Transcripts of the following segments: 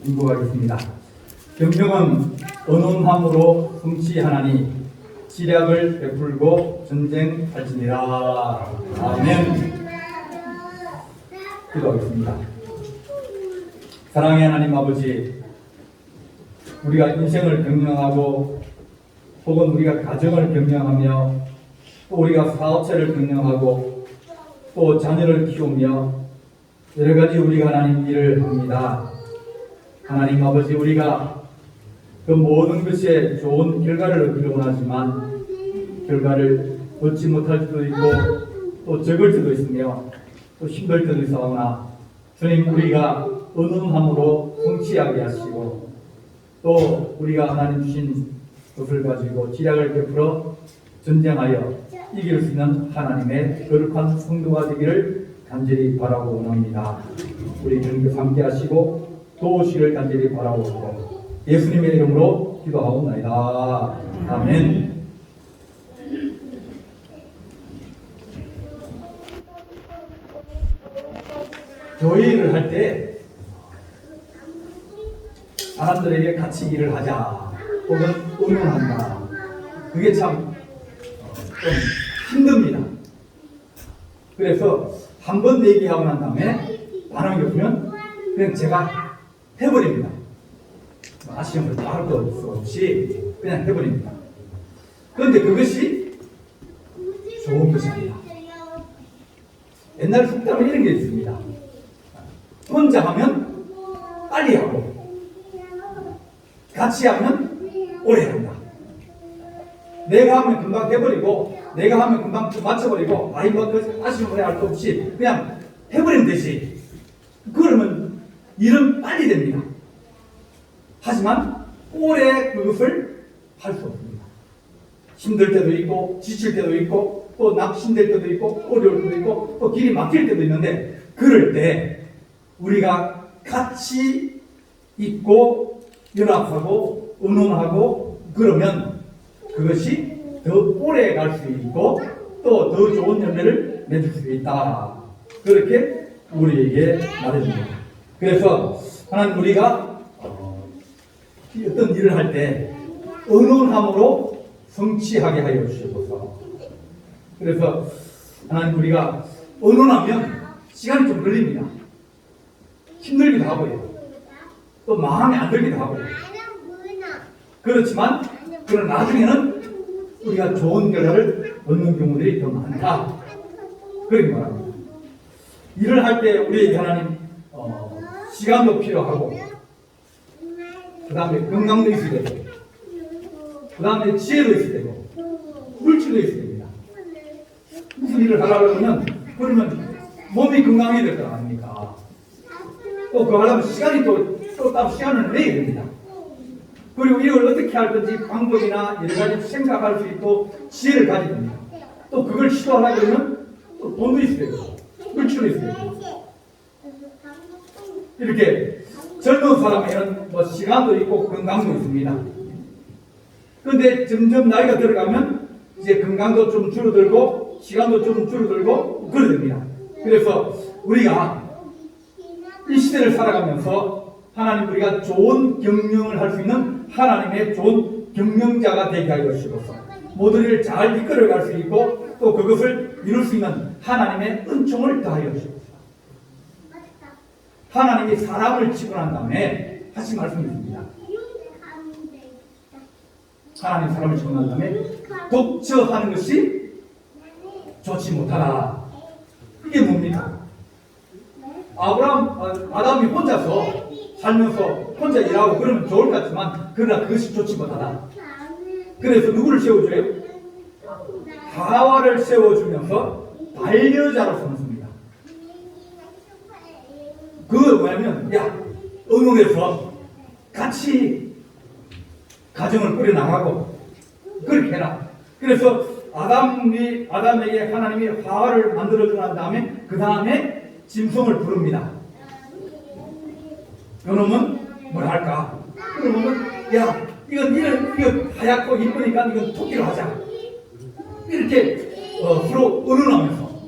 인고하겠습니다. 경영은 언론함으로 성취하나니 지략을 베풀고 전쟁할지니라. 아멘. 기도하겠습니다. 사랑의 하나님 아버지, 우리가 인생을 경영하고 혹은 우리가 가정을 경영하며 또 우리가 사업체를 경영하고 또 자녀를 키우며 여러 가지 우리가 하나님 일을 합니다. 하나님 아버지, 우리가 그 모든 것에 좋은 결과를 얻기를 원하지만 결과를 얻지 못할 수도 있고 또 적을 수도 있으며 또 힘들 때도 있사오나 주님, 우리가 언론함으로 성취하게 하시고 또 우리가 하나님 주신 것을 가지고 지략을 베풀어 전쟁하여 이길 수 있는 하나님의 거룩한 성도가 되기를 간절히 바라고 원합니다. 우리 주님께서 함께 하시고 도우시기를 간절히 바라고 예수님의 이름으로 기도하옵나이다. 아멘. 교회 일을 할 때 사람들에게 같이 일을 하자 혹은 응원한다, 그게 참 좀 힘듭니다. 그래서 한 번 얘기하고 난 다음에 반응이 없으면 그냥 제가 해버립니다. 아쉬움을 다 할 것 없이 그냥 해버립니다. 그런데 그것이 좋은 것이 아니다. 옛날 속담에 이런 게 있습니다. 혼자 하면 빨리 하고 같이 하면 오래 한다. 내가 하면 금방 해버리고 내가 하면 금방 맞춰버리고 뭐 아쉬움을 할 것 없이 그냥 해버리면 되지. 그러면 일은 빨리 됩니다. 하지만 오래 그것을 할 수 없습니다. 힘들 때도 있고 지칠 때도 있고 또 낙심될 때도 있고 어려울 때도 있고 또 길이 막힐 때도 있는데, 그럴 때 우리가 같이 있고 연합하고 의논하고 그러면 그것이 더 오래 갈 수 있고 또 더 좋은 열매를 맺을 수 있다. 그렇게 우리에게 말해줍니다. 그래서 하나님, 우리가 어떤 일을 할 때 의논함으로 성취하게 하여 주시옵소서. 그래서 하나님, 우리가 의논하면 시간이 좀 걸립니다. 힘들기도 하고요. 또 마음에 안 들기도 하고요. 그렇지만 그런 나중에는 우리가 좋은 결과를 얻는 경우들이 더 많다. 그렇게 말합니다. 일을 할 때 우리에게 하나님 시간도 필요하고 그 다음에 건강도 있어야 되고 그 다음에 지혜도 있어야 되고 물질도 있어야 됩니다. 무슨 일을 하려고 그러면 몸이 건강해야 될 거 아닙니까? 또 그거 하려면 시간이 또 따로 시간을 내야 됩니다. 그리고 이걸 어떻게 할 건지 방법이나 여러 가지 생각할 수 있고 지혜를 가져야 됩니다. 또 그걸 시도하려고 그러면 또 돈도 있어야 되고 물질도 있어야 되고 이렇게 젊은 사람에는 뭐 시간도 있고 건강도 있습니다. 그런데 점점 나이가 들어가면 이제 건강도 좀 줄어들고 시간도 좀 줄어들고 그래 됩니다. 그래서 우리가 이 시대를 살아가면서 하나님, 우리가 좋은 경영을 할 수 있는 하나님의 좋은 경영자가 되게 하여 주시옵소서. 모든 일을 잘 이끌어갈 수 있고 또 그것을 이룰 수 있는 하나님의 은총을 더하여 주시옵소서. 하나님이 사람을 치고 난 다음에 하신 말씀이 있습니다. 하나님 사람을 치고 난 다음에 독처하는 것이 좋지 못하다. 이게 뭡니까? 아담이 혼자서 살면서 혼자 일하고 그러면 좋을 것 같지만 그러나 그것이 좋지 못하다. 그래서 누구를 세워줘요? 하와를 세워주면서 반려자로 삼습니다. 그건 뭐냐면, 의논해서 같이 가정을 꾸려나가고 그렇게 해라. 그래서 아담에게 하나님이 하와를 만들어주고 난 다음에 그 다음에 짐승을 부릅니다. 요놈은 뭘 할까? 그러면 이거 하얗고 이쁘니까 이건 토끼로 하자. 이렇게 서로 의논하면서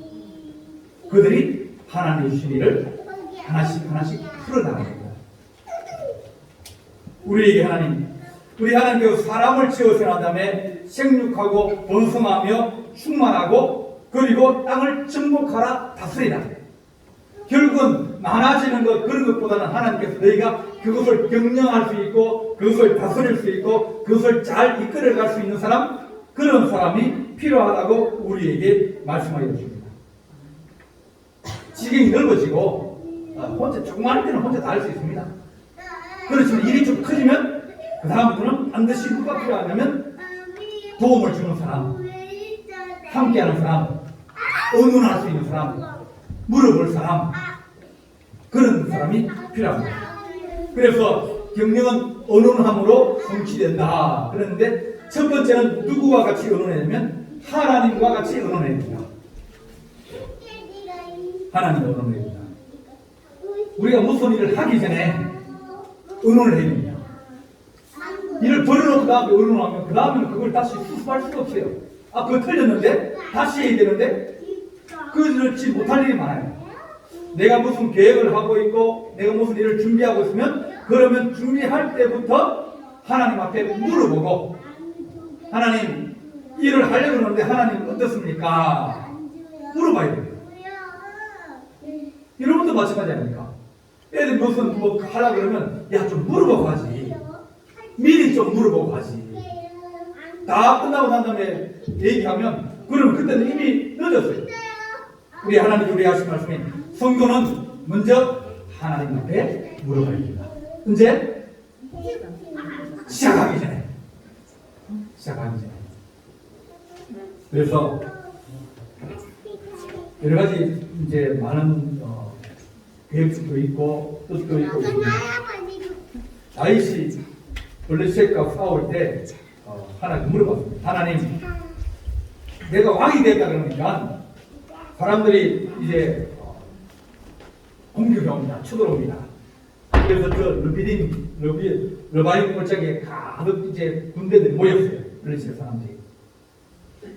그들이 하나님의 주신 일을 하나씩 풀어나갑니다. 우리 하나님께서 사람을 지어서 난 다음에 생육하고 번성하며 충만하고 그리고 땅을 정복하라 다스리라. 결국은 많아지는 것 그런 것보다는 하나님께서 너희가 그것을 경영할 수 있고 그것을 다스릴 수 있고 그것을 잘 이끌어갈 수 있는 사람, 그런 사람이 필요하다고 우리에게 말씀하여 주십니다. 지경이 넓어지고 혼자 조그마할 때는 혼자 다 할 수 있습니다. 그렇지만 일이 좀 커지면 그 다음부터는 반드시 누가 필요하냐면 도움을 주는 사람, 함께하는 사람, 의논할 수 있는 사람, 물어볼 사람, 그런 사람이 필요합니다. 그래서 경영은 의논함으로 성취된다. 그런데 첫 번째는 누구와 같이 의논하냐면 하나님과 같이 의논해야 됩니다. 하나님과 의논해야 됩니다. 우리가 무슨 일을 하기 전에 의논을 해야 됩니다. 일을 벌여놓고 다음에 의논하면 그 다음에는 그걸 다시 수습할 수가 없어요. 그거 틀렸는데 다시 해야 되는데 그렇지 못할 일이 많아요. 내가 무슨 계획을 하고 있고 내가 무슨 일을 준비하고 있으면 그러면 준비할 때부터 하나님 앞에 물어보고 하나님 일을 하려고 하는데 하나님 어떻습니까? 물어봐야 돼요. 여러분도 마찬가지 아닙니까? 애들 무슨 뭐 하려고 그러면 야 좀 물어보고 하지. 미리 좀 물어보고 하지. 다 끝나고 난 다음에 얘기하면 그러면 그때는 이미 늦었어요. 우리 하나님이 우리 하신 말씀이 성도는 먼저 하나님 앞에 물어봐야 됩니다. 언제? 시작하기 전에. 그래서 여러 가지 이제 많은 계획도 있고 뜻도 있고 다윗이 블레셋과 싸울 때 하나님 물어봤습니다. 하나님, 내가 왕이 됐다 그러니까 사람들이 이제 공격이 옵니다. 쳐들어옵니다. 그래서 저 르바임 골짜기에 가득 이제 군대들이 모였어요. 블레셋 사람들이.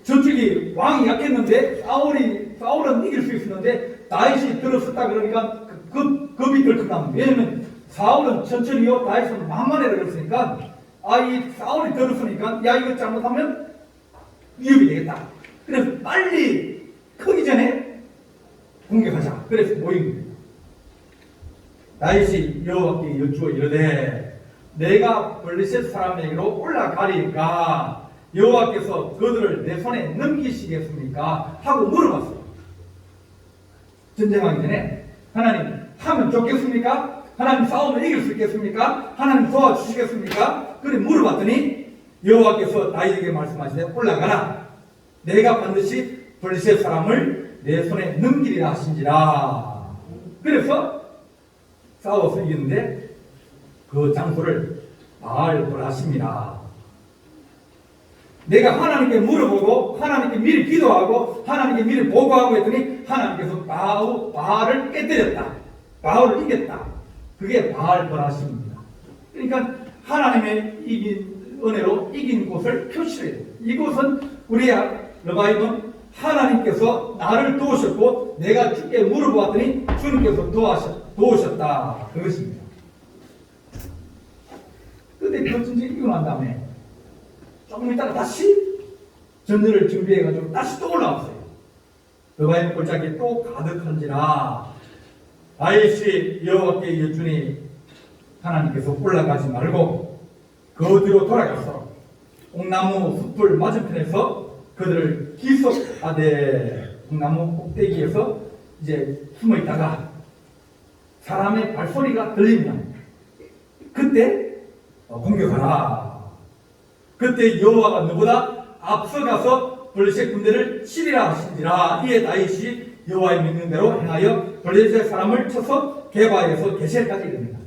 저쪽이 왕이 약했는데 사울은 이길 수 있었는데 다윗이 들었었다 그러니까 겁이 덜컥 납니다. 왜냐면 사울은 천천히요, 다윗은 만만해라 그랬으니까 이 사울이 들었으니까 야 이거 잘못하면 위협이 되겠다. 그래서 빨리 크기 전에 공격하자. 그래서 모인 거예요. 다윗이 여호와께 여쭈어 이르되 내가 블레셋 사람에게로 올라가리까 여호와께서 그들을 내 손에 넘기시겠습니까? 하고 물어봤어요. 전쟁하기 전에 하나님 하면 좋겠습니까? 하나님 싸우면 이길 수 있겠습니까? 하나님 도와주시겠습니까? 그래 물어봤더니 여호와께서 다윗에게 말씀하시되 올라가라. 내가 반드시 블레셋 사람을 내 손에 넘기리라 하신지라. 그래서 싸워서 이겼는데 그 장소를 바알보라십니다. 내가 하나님께 물어보고 하나님께 미리 기도하고 하나님께 미리 보고하고 했더니 하나님께서 바알을 깨뜨렸다. 바알을 이겼다. 그게 바알보라십니다. 그러니까 하나님의 이긴 은혜로 이긴 곳을 표시해야 돼요. 이곳은 우리 르바임은 하나님께서 나를 도우셨고 내가 주께 물어보았더니 주님께서 도우셨다. 그것입니다. 근데 그 전쟁이 이기고 난 다음에 조금 있다가 다시 전쟁을 준비해가지고 다시 또 올라왔어요. 르바임 골짜기에 또 가득한지라 다윗이 여호와께 여쭈니 하나님께서 올라가지 말고 그 뒤로 돌아가서 옥나무 숲을 맞은편에서 그들을 기속하되 옥나무 꼭대기에서 이제 숨어 있다가 사람의 발소리가 들리면 그때 공격하라. 그때 여호와가 너보다 앞서가서 블레셋 군대를 치리라 하신지라. 이에 다윗이 여호와의 명령대로 행하여 블레셋 사람을 쳐서 게바에서 게셀까지 이릅니다.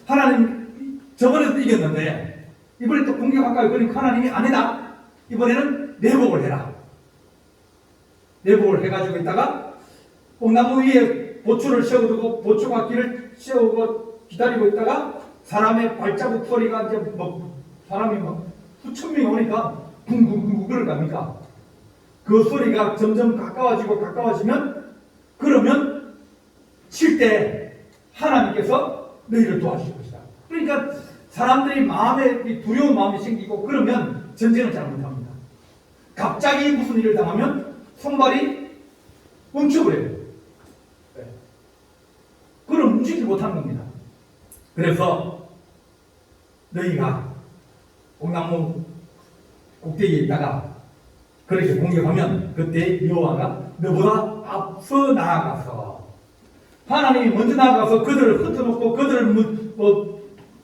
하나님 저번에도 이겼는데 이번에 또 공격할까요? 그러니까 하나님이 아니다. 이번에는 내복을 해라. 내복을 해가지고 있다가 옥나무 위에 보초를 세워두고 보초각기를 세우고 기다리고 있다가 사람의 발자국 소리가 이제 사람이 수천 명이 오니까 쿵쿵쿵 그러갑니까? 그 소리가 점점 가까워지면 그러면 칠 때 하나님께서 너희를 도와주실 것이다. 그러니까 사람들이 마음에 두려운 마음이 생기고 그러면 전쟁을 잘못합니다. 갑자기 무슨 일을 당하면 손발이 멈춰버려요. 그럼 움직이지 못하는 겁니다. 그래서 너희가 옥나무 꼭대기에 있다가 그렇게 공격하면 그때 여호와가 너보다 앞서 나아가서 하나님이 먼저 나아가서 그들을 흩어놓고 그들을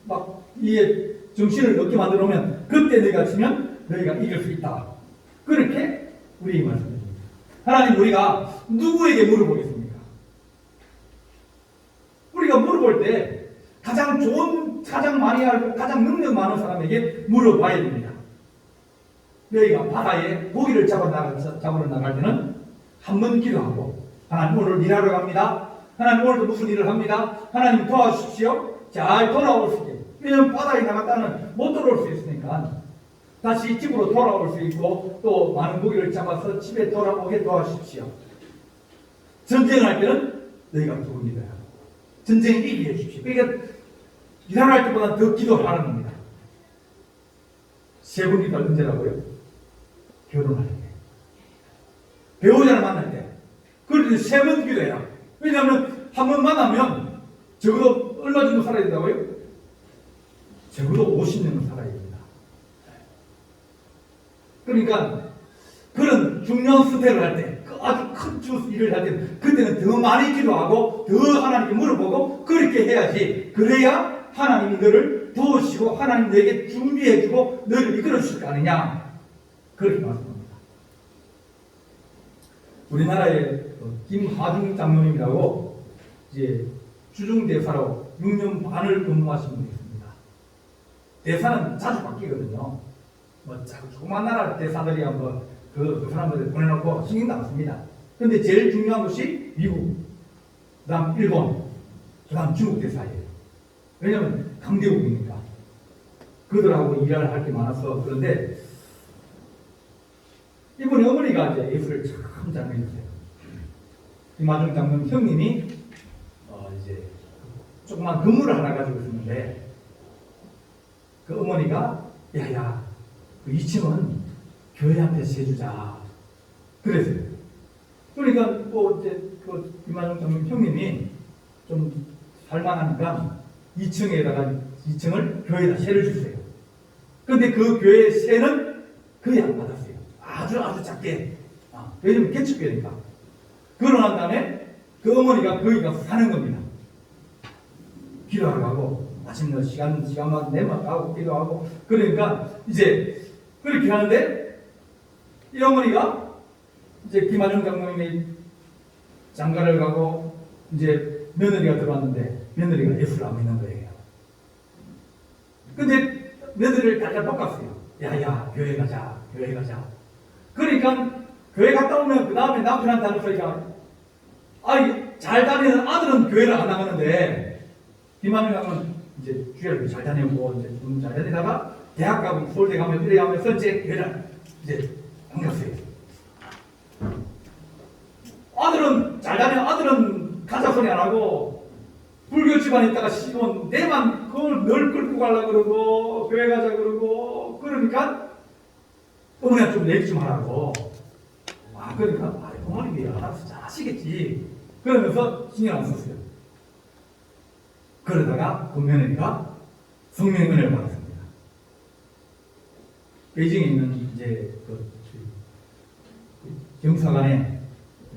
막 이에 정신을 얻게 만들어 놓으면 그때 너희가 치면 너희가 이길 수 있다. 그렇게 우리 말씀드립니다. 하나님 우리가 누구에게 물어보겠습니까? 우리가 물어볼 때 가장 좋은, 가장 많이 알고 가장 능력 많은 사람에게 물어봐야 됩니다. 너희가 바다에 고기를 잡으러 나갈 때는 한 번 기도하고 하나님 오늘 일하러 갑니다. 하나님 오늘도 무슨 일을 합니다. 하나님 도와주십시오. 잘 돌아올 수 있게. 왜냐하면 바다에 나갔다는 못 돌아올 수 있으니까 다시 집으로 돌아올 수 있고 또 많은 고기를 잡아서 집에 돌아오게 도와주십시오. 전쟁을 할 때는 너희가 누구 믿어야 하고 전쟁에 이기게 해주십시오. 그러니까 일하러 할 때보다 더 기도하는 겁니다. 세 번이가 언제라고요? 결혼할 때, 배우자를 만날 때, 그런데 세 번 기도해라. 왜냐하면 한 번 만나면 적어도 얼마 정도 살아야 된다고요? 적어도 50년은 살아야 됩니다. 그러니까 그런 중요한 스텝을 할 때, 아주 큰 일을 할 때, 그때는 더 많이 기도하고 더 하나님께 물어보고 그렇게 해야지. 그래야 하나님이 너를 도우시고 하나님 너에게 준비해주고 너를 이끌어 주실 거 아니냐. 그렇게 말씀합니다. 우리나라의 김하중 장로님이라고 이제 주중대사로 6년 반을 근무하신 분이 있습니다. 대사는 자주 바뀌거든요. 조그만 나라 대사들이야 그 사람들 보내놓고 신경도 안 씁니다. 근데 제일 중요한 것이 미국, 그 다음 일본, 그 다음 중국 대사예요. 왜냐면 강대국이니까. 그들하고 일을 할 게 많아서. 그런데 이번에 어머니가 이제 예술을 참 잘 해주세요. 김하중 장로님 형님이 이제 조그만 건물을 하나 가지고 있었는데 그 어머니가 야야 그 2층은 교회한테서 해주자 그랬어요. 그러니까 뭐 이제 그 김하중 장로님 형님이 좀 살만하니까 2층을 교회에다 세를 주세요. 그런데 그 교회 세는 거의 안 받았어요. 아주 작게. 왜냐면 개척교회니까. 그러고 난 다음에 그 어머니가 거기 가서 사는 겁니다. 기도하러 가고 맛있는 시간만 내면 가고 기도하고. 그러니까 이제 그렇게 하는데 이 어머니가 이제 김하중 장로님이 장가를 가고 이제 며느리가 들어왔는데 며느리가 예수를 안 믿는 거예요. 근데 며느리를 달달 볶았어요. 야야 교회 가자. 그러니까 교회 갔다 오면 그 다음에 남편한테 하는 소리가 잘 다니는 아들은 교회를 안 나가는데 김하중 장로는 이제 주일을 잘 다니고 이제 좀 잘 다니다가 대학 가고 서울대 가면 이래 하면서 이제 교회를 이제 안 갔어요. 아들은 가자 소리 안 하고 불교 집안에 있다가 시원 내만 그걸 널 끌고 가려고 그러고 교회 가자 그러고 그러니까 어머니가 좀 얘기 좀 하라고. 그러니까 어머님이 알아서 잘 하시겠지. 그러면서 신경 안 썼어요. 그러다가 그 며느리가 성령의 은혜를 받았습니다. 베이징에 있는 이제 그 경사관에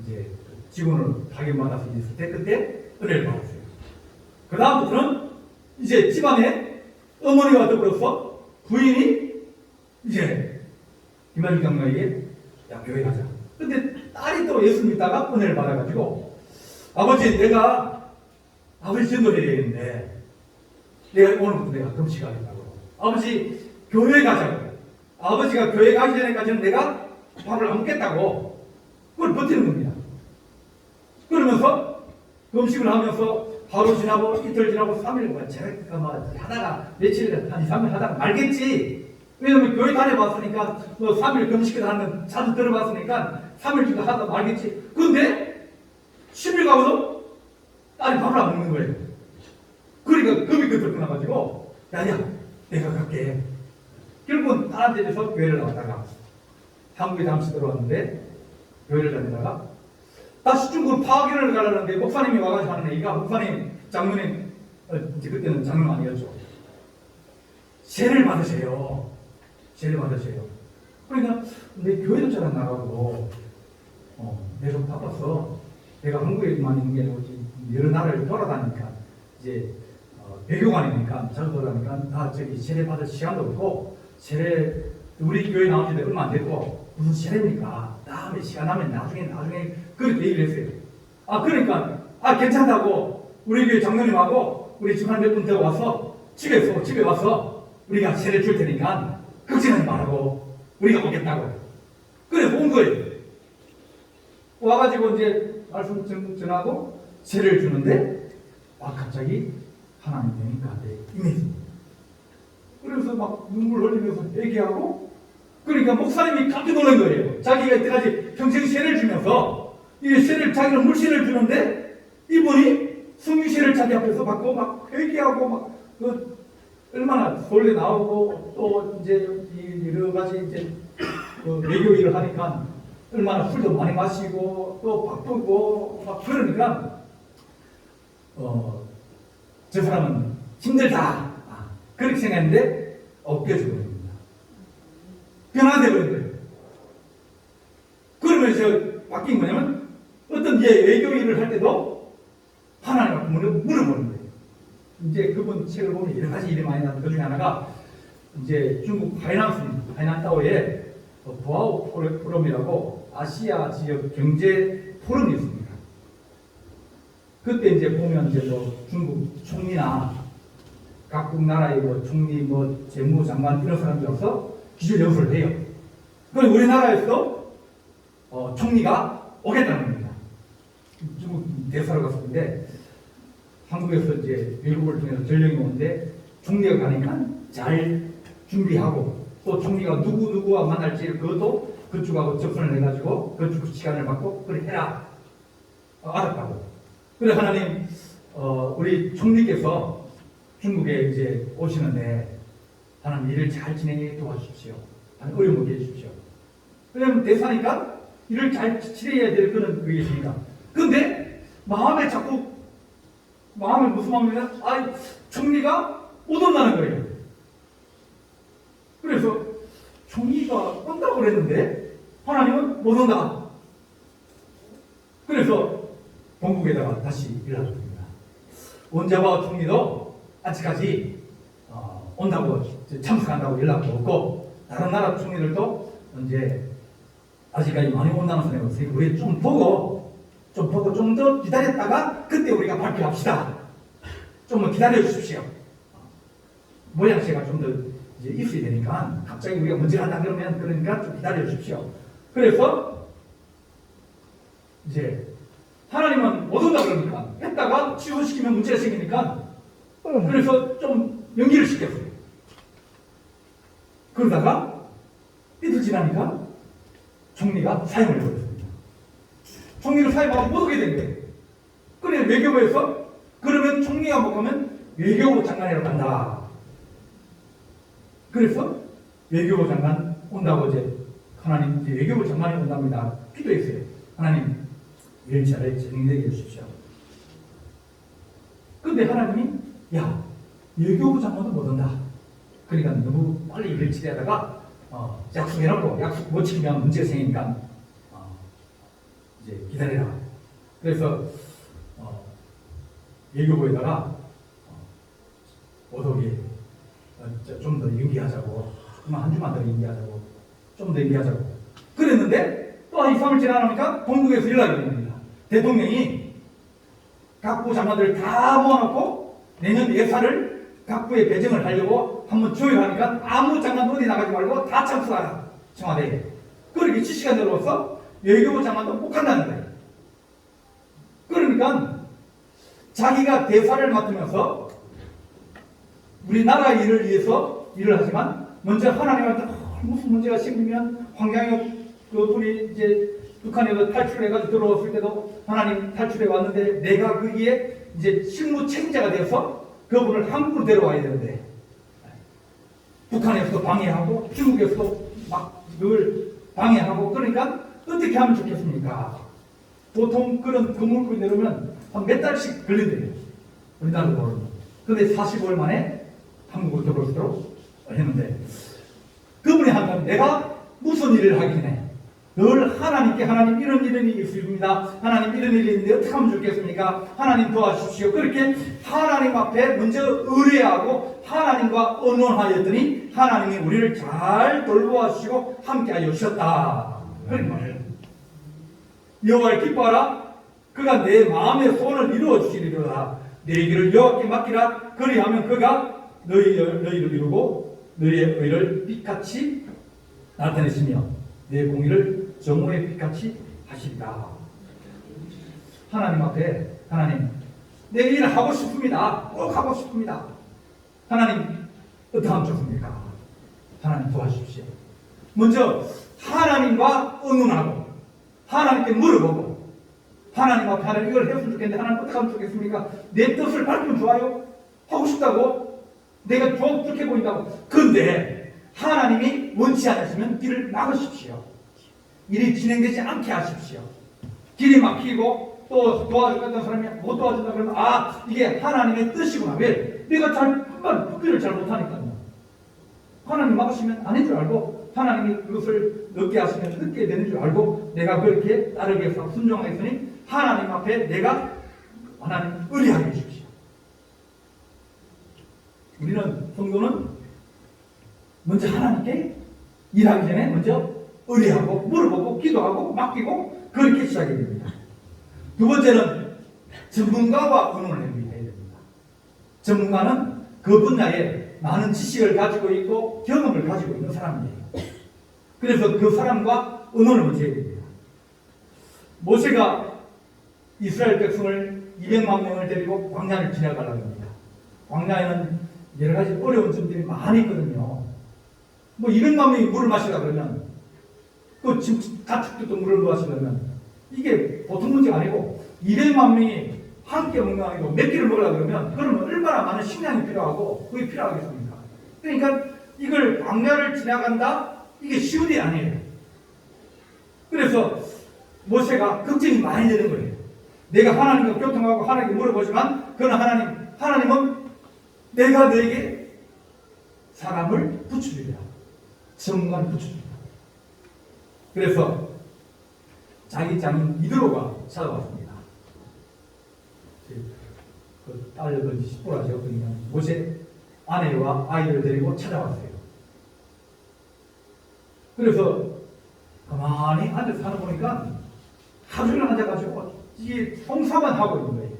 이제 직원을 파견받아서 있을 때 그때 은혜를 받았어요. 그 다음부터는 이제 집안에 어머니와 더불어서 부인이 이제 김하중 장로에게 야 교회 가자. 근데 딸이 또 예수 믿다가 은혜를 받아가지고 아버지 내가 아버지 전도해야 되는데 내가 오늘부터 내가 금식하겠다고. 아버지 교회 가자고. 아버지가 교회 가기 전에까지는 내가 밥을 안 먹겠다고. 그걸 버티는 겁니다. 그러면서 금식을 하면서 하루 지나고 이틀 지나고 3일 제가 하다가 며칠 한 2, 3일 하다가 말겠지. 왜냐면 교회 다녀봤으니까 3일 금식을 하는 자주 들어봤으니까 3일 정도 하다 말겠지. 근데 10일 가고도 딸이 밥을 안 먹는 거예요. 그러니까 겁이 그들 나가지고 야야 내가 갈게. 결국은 다른 데서 교회를 나왔다가 한국에 잠시 들어왔는데 교회를 다니다가 다시 중국으로 파견을 가려는데 목사님이 와가지고 하는 얘기가 목사님 장로님 이제 그때는 장로 아니었죠. 세를 받으세요. 세를 받으세요. 그러니까 내 교회도 잘 안 나가고 내가 바빠서 내가 한국에만 있는 게 아니고 여러 나라를 돌아다니니까 이제 외교관이니까 잘 돌아다니까 다 저기 세례 받을 시간도 없고 세례 우리 교회 나온 지 얼마 안 됐고 무슨 세례입니까? 다음에 시간 나면 나중에 그렇게 얘기를 했어요. 그러니까 괜찮다고 우리 교회 장로님하고 우리 집안 몇 분 더 와서 집에 와서 우리가 세례 줄 테니까 걱정하지 말라고 우리가 오겠다고 그래서 온 거예요. 와가지고 이제 말씀 전하고 세례를 주는데 갑자기 하나님 영이 가운데 임했습니다. 그래서 막 눈물 흘리면서 얘기하고 그러니까 목사님이 깜짝 놀란 거예요. 자기가 이때까지 평생 세례를 주면서 이 세례를 자기는 물세례를 주는데 이분이 성유세를 자기 앞에서 받고 막 회개하고 막 얼마나 서울에 나오고 또 이제 여러 가지 이제 외교 일을 하니까 얼마나 술도 많이 마시고 또 바쁘고 막 그러니까 저 사람은 힘들다 그렇게 생각했는데 엎겨져 버립니다. 변화돼 버린 거예요. 그러면서 바뀐 거냐면 어떤 외교 일을 할 때도 하나님 앞에 물어보는 거예요. 이제 그분 책을 보면 여러 가지 일이 많이 나는데 그 중에 하나가 이제 중국 하이난타오에 보아오 포럼이라고 아시아 지역 경제 포럼이 있습니다. 그때 이제 보면 이제 중국 총리나 각국 나라의 총리, 재무장관 이런 사람들이 와서 기술 연설을 해요. 그럼 우리나라에서 총리가 오겠다는 겁니다. 중국 대사로 갔었는데 한국에서 이제 외국을 통해서 전령이 오는데 총리가 가니까 잘 준비하고 또 총리가 누구와 만날지 그것도 그쪽하고 접선을 해가지고 그쪽 시간을 받고 그래 해라 알았다고. 그래 하나님 우리 총리께서 중국에 이제 오시는데 하나님 일을 잘 진행해 도와주십시오. 어려움 없게 해주십시오. 왜냐면 대사니까 일을 잘 치러야 될 그런 그게 있습니다. 그런데 마음에 무슨 마음이냐? 총리가 못 온다는 거예요. 그래서 총리가 온다고 그랬는데 하나님은 못 온다. 그래서 본국에다가 다시 연락합니다. 원자바 총리도 아직까지 온다고 참석한다고 연락도 없고 다른 나라 총리들도 이제 아직까지 많이 온다는 소리가 없으니까 우리 좀 보고 좀 더 기다렸다가 그때 우리가 발표합시다. 좀만 기다려 주십시오. 모양새가 좀 더 이제 있어야 되니까 갑자기 우리가 먼저 한다 그러니까 좀 기다려 주십시오. 그래서 이제 하나님은 못 온다 그러니까 했다가 취소시키면 문제가 생기니까 그래서 좀 연기를 시켰어요. 그러다가 이틀 지나니까 총리가 사임을 해버렸습니다. 총리를 사임하고 못 오게 된 거예요. 그래 외교부에서 그러면 총리가 못 가면 외교부 장관이라고 간다. 그래서 외교부 장관 온다고 이제 하나님 이제 외교부 장관이 온답니다. 기도했어요. 하나님 이런 자리에 진행되게 해주십시오. 근데 하나님이 외교부 장관도 못 온다. 그러니까 너무 빨리 일을 처리하다가 약속해놓고 약속 못 지키면 문제가 생기니까 이제 기다려라. 그래서 외교부에다가 오독이 좀 더 연기하자고 한 주만 더 연기하자고 좀 더 연기하자고 그랬는데 또 한 2, 3일 지나니까 본국에서 연락이 옵니다. 대통령이 각부 장관들을 다 모아놓고 내년 예산을 각부에 배정을 하려고 한번 조율하니까 아무 장관도 어디 나가지 말고 다 참석하라. 청와대에. 그렇게 지시가 내려와서 외교부 장관도 못 간다는 거예요. 그러니까 자기가 대사를 맡으면서 우리나라 일을 위해서 일을 하지만 먼저 하나님한테 무슨 문제가 생기면 황장혁 그분이 이제 북한에 탈출해가지고 들어왔을 때도 하나님 탈출해 왔는데 내가 거기에 이제 실무 책임자가 되어서 그분을 한국으로 데려와야 되는데 북한에서도 방해하고 중국에서도 막 늘 방해하고 그러니까 어떻게 하면 좋겠습니까? 보통 그런 건물을 내려면 한 몇 달씩 걸린대요. 우리나라도 모르는. 근데 45일 만에 한국으로 들어올 수 있도록 했는데 그분이 한다면 내가 무슨 일을 하기 전에 늘 하나님께 하나님 이런 일이 있습니다. 하나님 이런 일이 있는데 어떻게 하면 좋겠습니까? 하나님 도와주십시오. 그렇게 하나님 앞에 먼저 의뢰하고 하나님과 언론하였더니 하나님이 우리를 잘 돌보아 주시고 함께하여 주셨다. 그런 말이에요. 여호와를 기뻐하라. 그가 내 마음의 소원을 이루어 주시리로다. 내 길을 여호와께 맡기라. 그리하면 그가 너희를 이루고 너희의 의를 빛같이 나타내시며 내 공의를 정오의 빛같이 하시리라. 하나님 앞에 하나님 내 일을 하고 싶습니다. 꼭 하고 싶습니다. 하나님 어떻게 하면 좋습니까? 하나님 도와주십시오. 먼저 하나님과 의논하고 하나님께 물어보고 하나님 앞에 하나님 이걸 했으면 좋겠는데 하나님 어떻게 하면 좋겠습니까? 내 뜻을 밝히면 좋아요. 하고 싶다고 내가 좋게 보인다고. 근데 하나님이 원치 않으시면 길을 막으십시오. 일이 진행되지 않게 하십시오. 길이 막히고 또 도와주겠다는 사람이 못 도와준다 그러면 아 이게 하나님의 뜻이구나. 왜? 내가 길을 잘 못하니까요. 하나님 막으시면 아닌 줄 알고 하나님이 그것을 늦게 하시면 늦게 되는 줄 알고 내가 그렇게 따르기 위해서 순종하였으니 하나님 앞에 내가 하나님 의뢰하게 해주십시오. 우리는 성도는 먼저 하나님께 일하기 전에 먼저 의뢰하고 물어보고 기도하고 맡기고 그렇게 시작해야 됩니다. 두 번째는 전문가와 의논을 해야 됩니다. 전문가는 그 분야에 많은 지식을 가지고 있고 경험을 가지고 있는 사람이에요. 그래서 그 사람과 의논을 먼저 해야 됩니다. 모세가 이스라엘 백성을 200만 명을 데리고 광야를 지나가려고 합니다. 광야에는 여러 가지 어려운 점들이 많이 있거든요. 뭐 200만 명이 물을 마시라 그러면 그 가축들도 물을 마시려면 이게 보통 문제가 아니고 200만 명이 함께 먹는 게 아니고 몇 끼를 먹으려고 그러면 그러면 얼마나 많은 식량이 필요하고 그게 필요하겠습니까? 그러니까 이걸 광야를 지나간다? 이게 쉬운 일이 아니에요. 그래서 모세가 걱정이 많이 되는 거예요. 내가 하나님과 교통하고 하나님께 물어보지만 그러나 하나님은 내가 너에게 사람을 붙여주리라. 전문가를 붙여주리라. 그래서 자기 장인 이드로가 찾아왔습니다. 그 딸을 시보라 제었더니 모세 아내와 아이들을 데리고 찾아왔어요. 그래서 가만히 앉아서 하는 보니까 하루 종일 앉아가지고 이게 송사만 하고 있는 거예요.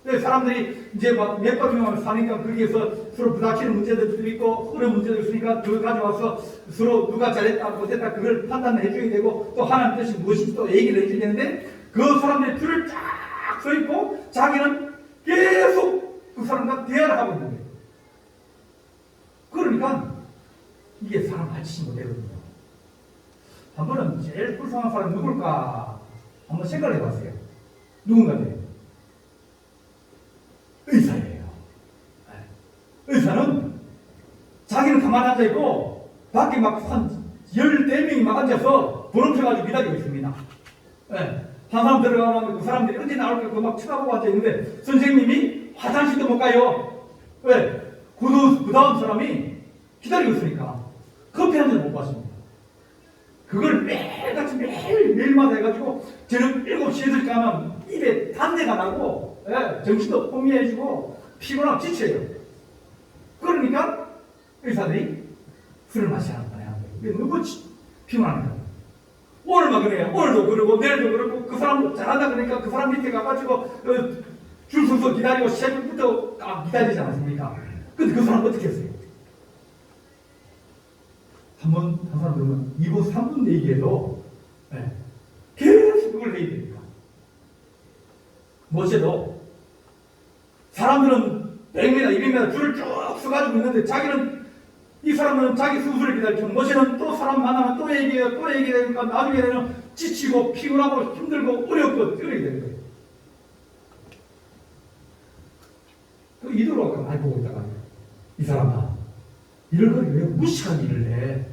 그래서 사람들이 이제 막 몇 바퀴만 사니까 거기에서 서로 부닥치는 문제들도 있고 그런 문제도 있으니까 그걸 가져와서 서로 누가 잘했다 못했다 그걸 판단을 해줘야 되고 또 하나님 뜻이 무엇인지 또 얘기를 해줘야 되는데 그 사람들이 줄을 쫙 서 있고 자기는 계속 그 사람과 대화를 하고 있는 거예요. 그러니까 이게 사람 가르치신 거되거든요. 한 번은 제일 불쌍한 사람이 누굴까 한번 생각을 해봤어요. 누군가인데 의사예요. 의사는 자기는 가만히 앉아있고 밖에 막 한 14명이 막 앉아서 번호표가지고 기다리고 있습니다. 한 사람 들어가면 그 사람들이 언제 나올까 그 막 쳐다보고 앉아있는데 선생님이 화장실도 못 가요. 왜? 그 다음 사람이 기다리고 있으니까 커피 한 잔 못 마십니다. 그걸 매일마다 해가지고 저녁 7시 8시 가면 입에 단내가 나고 정신도 혼미해지고 피곤하고 지쳐요. 그러니까 의사들이 술을 마시라는 거예요. 너무 피곤합니다. 오늘만 그래요. 오늘도 그러고 내일도 그러고 그 사람도 잘한다 그러니까 그 사람 밑에 가가지고 줄 서서 기다리고 새벽부터 기다리지 않았습니까? 근데 그 사람 어떻게 했어요? 한 사람 들으면 2분 3분 얘기해도 계속 그걸 해야 됩니다. 모세도 사람들은 100m, 200m 줄을 쭉 서가지고 있는데 자기는 이 사람은 자기 수술을 기다리고 모세는 또 사람 만나면 또 얘기하니까 나중에는 지치고 피곤하고 힘들고 어렵고 그러게 되는 거예요. 그 이도로가 많이 보고 있다가 이 사람아 이런 걸 왜 무식한 일을 해?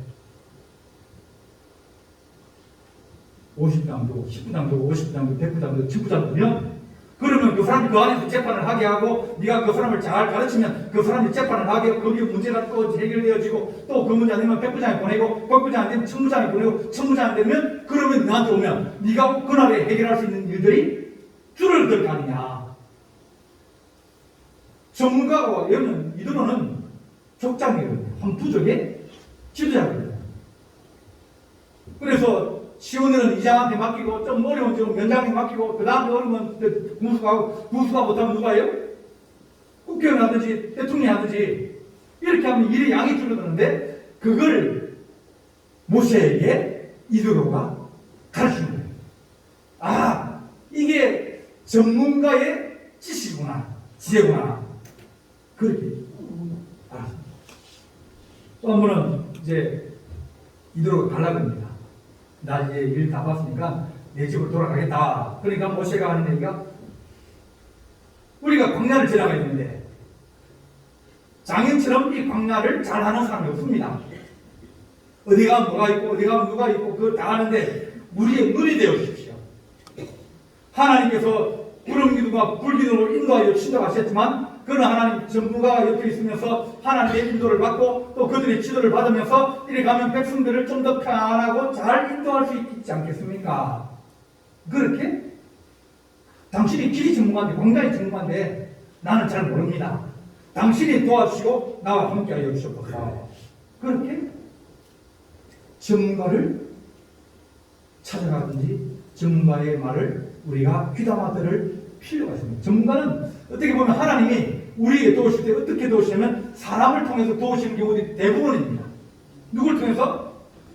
50장도, 10부장도, 50부장도, 100부장도, 10부장도면 그러면 그 사람이 그 안에서 재판을 하게 하고 네가 그 사람을 잘 가르치면 그 사람이 재판을 하게 하고 거기에 문제가 또 해결되어지고 또 그 문제 안 되면 100부장에 보내고 100부장 안 되면 1000부장에 보내고 1000부장 안 되면 그러면 나한테 오면 네가 그날에 해결할 수 있는 일들이 줄어들 거 아니냐. 전문가가 여기는 이들은 족장이거든요. 한 부족의 지도자거든요. 그래서 시원들은 이장한테 맡기고 좀 어려운 좀 면장한테 맡기고 그 다음에 어려우면 구수가 못하면 누가 해요? 국회의원 하든지 대통령이 하든지 이렇게 하면 일의 양이 줄어드는데 그걸 모세에게 이드로가 가르치는 거예요. 아 이게 전문가의 지식이구나 지혜구나 그렇게 알았습니다. 또 한 번은 이제 이드로가 가려고 합니다. 나 이제 일 다 봤으니까 내 집으로 돌아가겠다. 그러니까 모세가 하는 얘기가 우리가 광야를 지나가야 되는데 장인처럼 이 광야를 잘하는 사람이 없습니다. 어디 가면 뭐가 있고 어디 가면 누가 있고 그걸 다 하는데 우리의 눈이 되어 주십시오. 하나님께서 구름 기둥과 불 기둥으로 인도하여 친도하셨지만 그는 하나님 전부가 옆에 있으면서 하나님의 인도를 받고 또 그들의 지도를 받으면서 이래 가면 백성들을 좀 더 편안하고 잘 인도할 수 있지 않겠습니까? 그렇게? 당신이 길이 전문가인데 광야의 전문가인데 나는 잘 모릅니다. 당신이 도와주시고 나와 함께하여 주시옵소서. 그렇게 전문가를 찾아가든지 전문가의 말을 우리가 귀담아 들을 필요가 있습니다. 전문가는 어떻게 보면 하나님이 우리에게 도우실 때 어떻게 도우시냐면 사람을 통해서 도우시는 경우들이 대부분입니다. 누굴 통해서?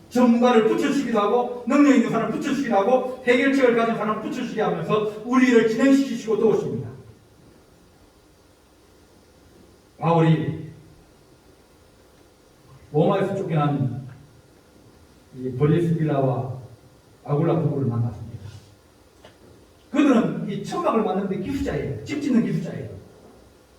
전문가를 붙여주기도 하고 능력 있는 사람을 붙여주기도 하고 해결책을 가진 사람을 붙여주게 하면서 우리를 진행시키시고 도우십니다. 바울이 로마에서 쫓겨난 이 브리스길라와 아굴라 부부를 만났습니다. 그들은 이 천막을 만드는데 기술자예요. 집 짓는 기술자예요.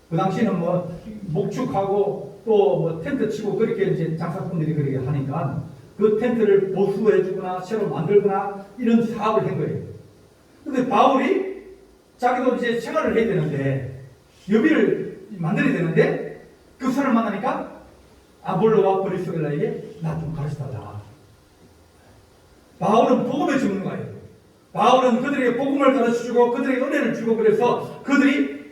그 당시에는 뭐 목축하고 또 뭐 텐트 치고 그렇게 이제 장사꾼들이 그렇게 하니까 그 텐트를 보수해주거나 새로 만들거나 이런 사업을 한 거예요. 근데 바울이 자기도 이제 생활을 해야 되는데 여비를 만들어야 되는데 그 사람을 만나니까 아볼로와 브리스길라에게 나 좀 가르쳐달라. 바울은 복음의 전문가예요. 바울은 그들에게 복음을 가르쳐주고 그들에게 은혜를 주고 그래서 그들이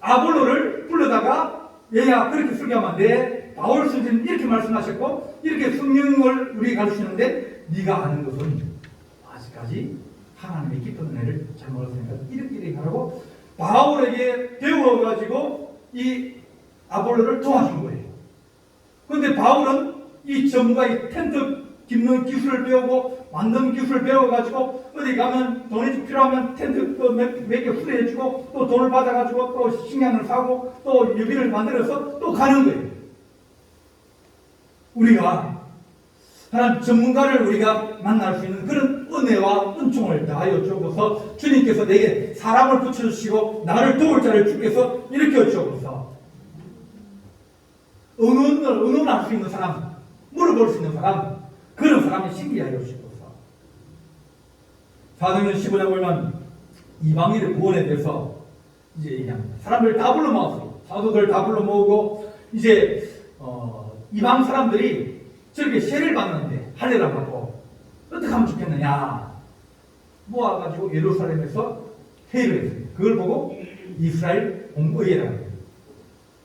아볼로를 불러다가 얘야 그렇게 설교하면 안 돼. 바울 선생님 이렇게 말씀하셨고 이렇게 성령을 우리에게 가르치는데 네가 아는 것은 아직까지 하나님의 깊은 은혜를 잘 몰랐으니까 이렇게 하라고 바울에게 배워가지고 이 아볼로를 도와준 거예요. 그런데 바울은 이 전문가의 텐트 깁는 기술을 배우고 만드는 기술을 배워가지고 어디 가면 돈이 필요하면 텐트 몇 개 후대해주고 또 돈을 받아가지고 또 식량을 사고 또 유비를 만들어서 또 가는 거예요. 우리가 하나님 전문가를 우리가 만날 수 있는 그런 은혜와 은총을 다하여 주옵소서. 주님께서 내게 사람을 붙여주시고 나를 도울 자를 주께서 일으켜 주옵소서. 의논할 수 있는 사람, 물어볼 수 있는 사람, 그런 사람이 신기하여 주옵소서. 사도행전 15장 보면 이방인의 구원에 대해서 이제 얘기합니다. 사람들 다 불러 모았어요. 사도들 다 불러 모으고 이제 이방 사람들이 저렇게 세례를 받는데 할례를 받고 어떻게 하면 좋겠느냐 모아가지고 예루살렘에서 회의를 했어요. 그걸 보고 이스라엘 공의회라고 해요.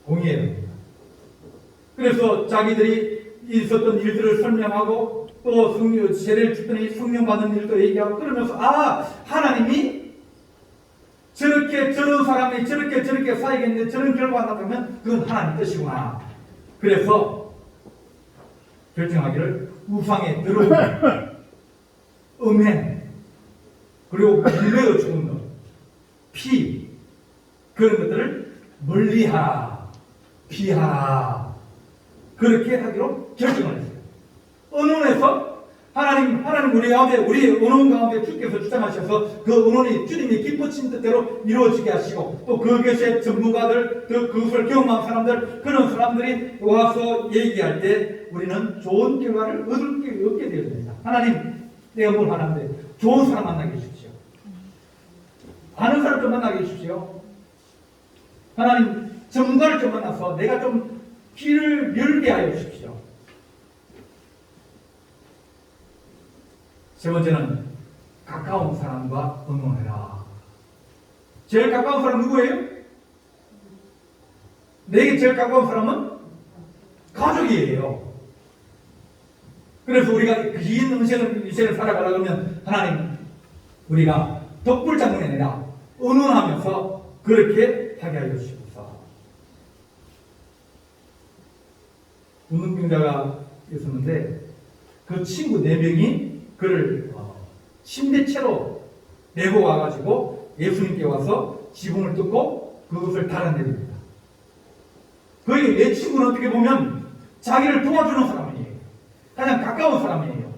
공의회랍니다. 그래서 자기들이 있었던 일들을 설명하고 또 세례를 주더니 성령 받는 일도 얘기하고 그러면서 하나님이 저렇게 저런 사람이 저렇게 사야겠는데 저런 결과가 나타나면 그건 하나님 뜻이구나. 그래서 결정하기를 우상에 들어오는 음행 그리고 물매어 죽은 것, 피 그런 것들을 멀리하라, 피하라 그렇게 하기로 결정을 했어요. 언론에서 하나님 우리 가운데, 우리 언원 가운데 주께서 주장하셔서 그 언원이 주님이 기뻐진 뜻대로 이루어지게 하시고, 또 그것의 전문가들, 그것을 경험한 사람들, 그런 사람들이 와서 얘기할 때 우리는 좋은 결과를 얻게 되어야 됩니다. 하나님, 내가 뭘 하는데 좋은 사람 만나게 해주십시오. 아는 사람 좀 만나게 해주십시오. 하나님, 전문가를 좀 만나서 내가 좀 귀를 열게 하여 주십시오. 세 번째는 가까운 사람과 의논해라. 제일 가까운 사람 누구예요? 내게 제일 가까운 사람은 가족이에요. 그래서 우리가 긴 인생을 살아가려고 하면 하나님, 우리가 덕불장군이 아니라 의논하면서 그렇게 하게 하여 주시옵소서. 운동병자가 있었는데 그 친구 4명이 그를 침대채로 내고 와가지고 예수님께 와서 지붕을 뜯고 그것을 달아내립니다. 거의 내 친구는 어떻게 보면 자기를 도와주는 사람이에요. 가장 가까운 사람이에요.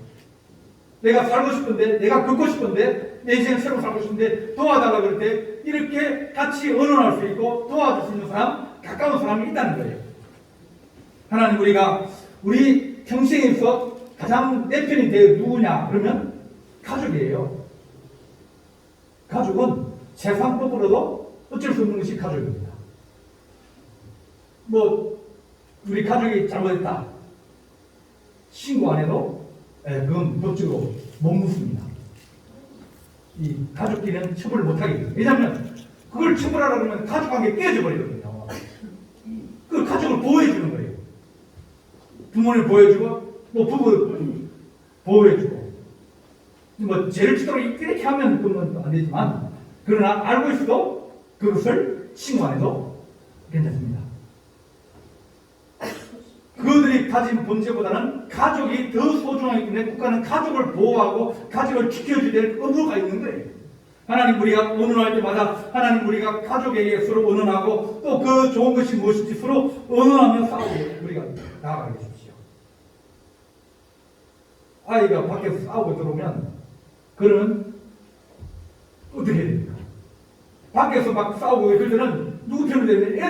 내가 살고 싶은데, 내가 걷고 싶은데, 내 인생 새로 살고 싶은데 도와달라고 그럴 때 이렇게 같이 의논할 수 있고 도와줄 수 있는 사람, 가까운 사람이 있다는 거예요. 하나님, 우리 평생에서 가장 내 편이 돼 누구냐? 그러면 가족이에요. 가족은 세상법으로도 어쩔 수 없는 것이 가족입니다. 우리 가족이 잘못했다. 신고 안 해도 그건 법적으로 못 묻습니다. 이 가족끼리는 처벌을 못하게 돼요. 왜냐하면 그걸 처벌하려고 하면 가족관계 깨져 버리거든요. 그 가족을 보호해주는 거예요. 부모를 보호해주고 부부 보호해주고 죄를 짓도록 이렇게 하면 그건 안 되지만, 그러나 알고 있어도 그것을 신고 안 해도 괜찮습니다. 그들이 가진 본질보다는 가족이 더 소중하기 때문에 국가는 가족을 보호하고 가족을 지켜줘야 될 의무가 있는 거예요. 하나님, 우리가 의논할 때마다 하나님, 우리가 가족에게 서로 의논하고 또 그 좋은 것이 무엇인지 서로 의논하며 싸우고 우리가 나아가게 해주십시오. 아이가 밖에서 싸우고 들어오면 그러면 어떻게 해야 됩니까? 밖에서 막 싸우고 그럴 때는 누구 편을 들어야 되냐?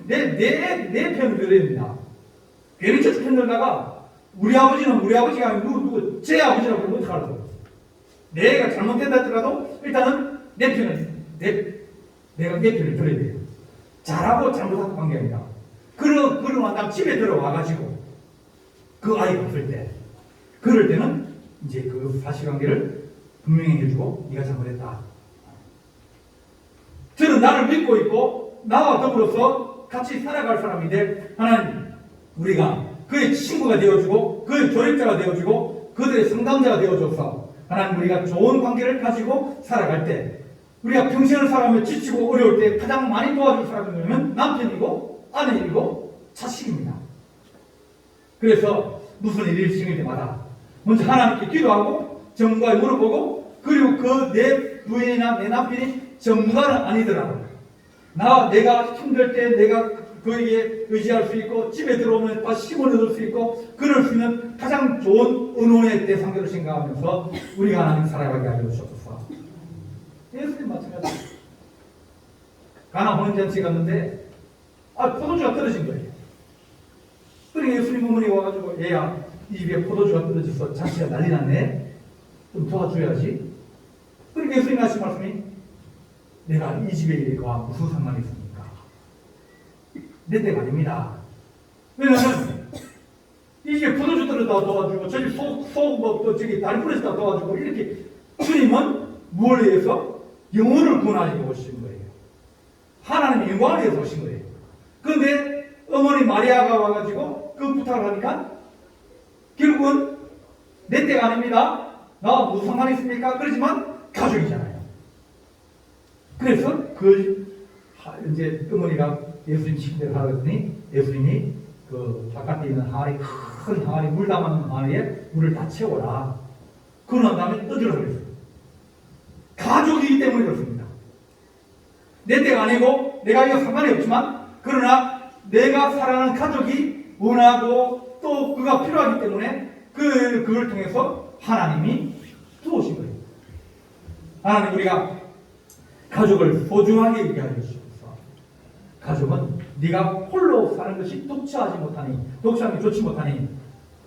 내 편을 들어야 됩니다. 괜히 저쪽 편 들다가 우리 아버지는 우리 아버지가 아니고 제 아버지라고 그러면 어떡하라고? 내가 잘못된다 하더라도 일단은 내가 내 편을 들어야 돼요. 잘하고 잘못하고 관계 아니라. 그러고 난 다음 집에 들어와가지고 그 아이가 없을 때, 그럴 때는 이제 그 사실관계를 분명히 해주고 네가 잘못했다. 저는 나를 믿고 있고 나와 더불어서 같이 살아갈 사람인데, 하나님, 우리가 그의 친구가 되어주고 그의 조력자가 되어주고 그들의 상담자가 되어줘서 하나님, 우리가 좋은 관계를 가지고 살아갈 때, 우리가 평생을 살아가며 지치고 어려울 때 가장 많이 도와줄 사람이 뭐냐면 남편이고 아내이고 자식입니다. 그래서 무슨 일이 생길 때마다 먼저 하나님께 기도하고 전문가에 물어보고, 그리고 그 내 부인이나 내 남편이 전문가는 아니더라도 내가 힘들 때 내가 그에게 의지할 수 있고 집에 들어오면 다시 힘을 얻을 수 있고 그럴 수 있는 가장 좋은 의논의 대상자를 생각하면서 우리가 하나님 살아가게 하여 주옵소서. 예수님 마찬가지. 가나 혼인잔치 갔는데 포도주가 떨어진 거예요. 그러니까 예수님 어머니 와가지고, 얘야, 이 집에 포도주가 떨어져서 잔치가 난리 났네. 좀 도와줘야지. 그러니까 예수님 하신 말씀이, 내가 이 집에 일과 무슨 상관이 있습니까? 내 때가 아닙니다. 왜냐하면 이 집에 포도주 떨어졌다 도와주고 저기 저기 다리 부러졌다 도와주고, 이렇게 주님은 무엇을 위해서? 영혼을 구원하시고 오신 거예요. 하나님의 영광을 위해서 오신 거예요. 그런데 어머니 마리아가 와가지고 그 부탁을 하니까 결국은 내 때가 아닙니다. 나와 무슨 상관이 있습니까? 그러지만 가족이잖아요. 그래서 이제 어머니가 예수님 침대를 하더니 예수님이 그 바깥에 있는 항아리, 큰 항아리, 물 담아놓은 항아리에 물을 다 채워라. 그러고 난 다음에 떠주라고 그랬어요. 가족이기 때문에 그렇습니다. 내 때가 아니고 내가 이거 상관이 없지만, 그러나 내가 사랑하는 가족이 원하고 또 그가 필요하기 때문에 그걸 통해서 하나님이 두으신 거예요. 하나님 우리가 가족을 소중하게 얘기하여 주시옵소서. 가족은 네가 홀로 사는 것이 독처하기 좋지 못하니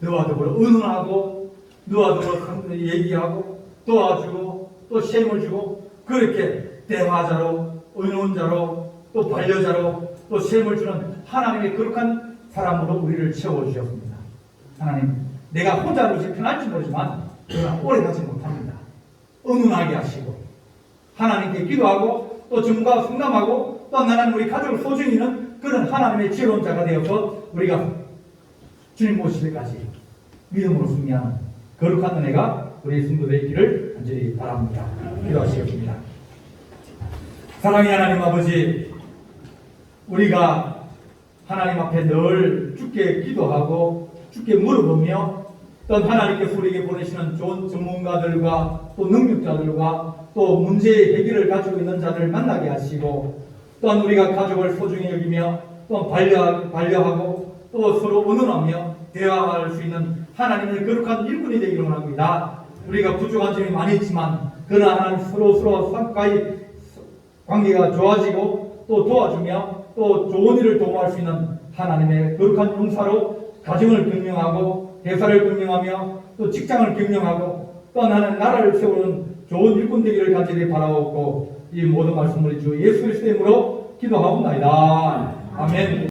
너와 더불어 의논하고 너와 더불어 얘기하고 도와주고 또 시험을 주고 그렇게 대화자로 의논자로 또 반려자로 또 시험을 주는 하나님의 거룩한 사람으로 우리를 채워주셨습니다. 하나님 내가 혼자로 편할지 모르지만 그러나 오래 가지 못합니다. 의논하게 하시고 하나님께 기도하고 또 전문가와 상담하고 또 하나님 우리 가족을 소중히 있는 그런 하나님의 지혜로운 자가 되어서 우리가 주님 모실 때까지 믿음으로 승리하는 거룩한 은혜가 우리 성도들의 있기를 간절히 바랍니다. 기도하시겠습니다. 사랑의 하나님 아버지, 우리가 하나님 앞에 늘 주께 기도하고 주께 물어보며 또 하나님께서 우리에게 보내시는 좋은 전문가들과 또 능력자들과 또 문제의 해결을 가지고 있는 자들을 만나게 하시고 또한 우리가 가족을 소중히 여기며 또 반려하고 또 서로 의논하며 대화할 수 있는 하나님의 거룩한 일꾼이 되기를 원합니다. 우리가 부족한 점이 많이 있지만 그러나 하나님 서로 가까이 관계가 좋아지고 또 도와주며 또 좋은 일을 도모할 수 있는 하나님의 거룩한 용사로 가정을 경영하고 회사를 경영하며 또 직장을 경영하고 또 하나님 나라를 세우는 좋은 일꾼 되기를 간절히 바라옵고 이 모든 말씀을 주 예수 그리스도의 이름으로 기도하옵나이다. 아멘.